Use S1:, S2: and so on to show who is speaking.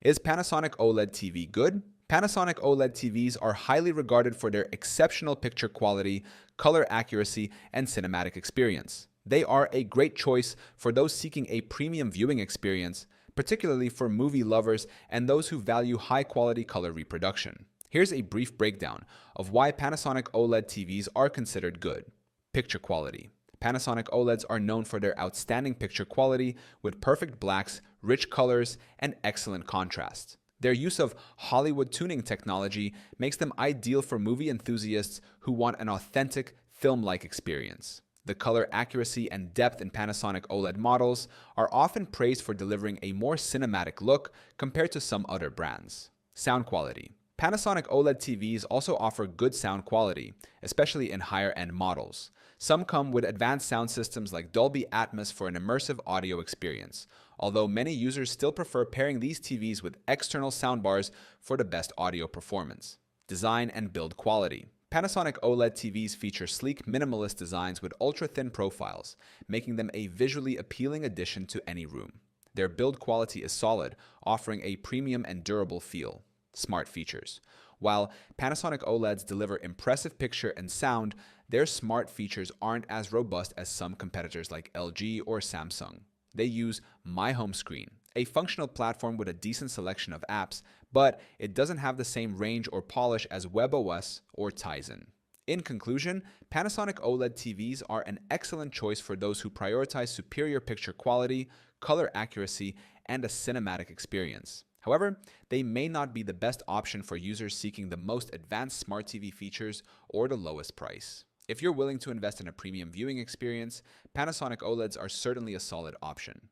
S1: Is Panasonic OLED TV good? Panasonic OLED TVs are highly regarded for their exceptional picture quality, color accuracy, and cinematic experience. They are a great choice for those seeking a premium viewing experience, particularly for movie lovers and those who value high-quality color reproduction. Here's a brief breakdown of why Panasonic OLED TVs are considered good. Picture quality. Panasonic OLEDs are known for their outstanding picture quality with perfect blacks, rich colors, and excellent contrast. Their use of Hollywood tuning technology makes them ideal for movie enthusiasts who want an authentic, film-like experience. The color accuracy and depth in Panasonic OLED models are often praised for delivering a more cinematic look compared to some other brands. Sound quality. Panasonic OLED TVs also offer good sound quality, especially in higher-end models. Some come with advanced sound systems like Dolby Atmos for an immersive audio experience, although many users still prefer pairing these TVs with external soundbars for the best audio performance. Design and build quality. Panasonic OLED TVs feature sleek minimalist designs with ultra-thin profiles, making them a visually appealing addition to any room. Their build quality is solid, offering a premium and durable feel. Smart features. While Panasonic OLEDs deliver impressive picture and sound, their smart features aren't as robust as some competitors like LG or Samsung. They use My Home Screen, a functional platform with a decent selection of apps, but it doesn't have the same range or polish as WebOS or Tizen. In conclusion, Panasonic OLED TVs are an excellent choice for those who prioritize superior picture quality, color accuracy, and a cinematic experience. However, they may not be the best option for users seeking the most advanced smart TV features or the lowest price. If you're willing to invest in a premium viewing experience, Panasonic OLEDs are certainly a solid option.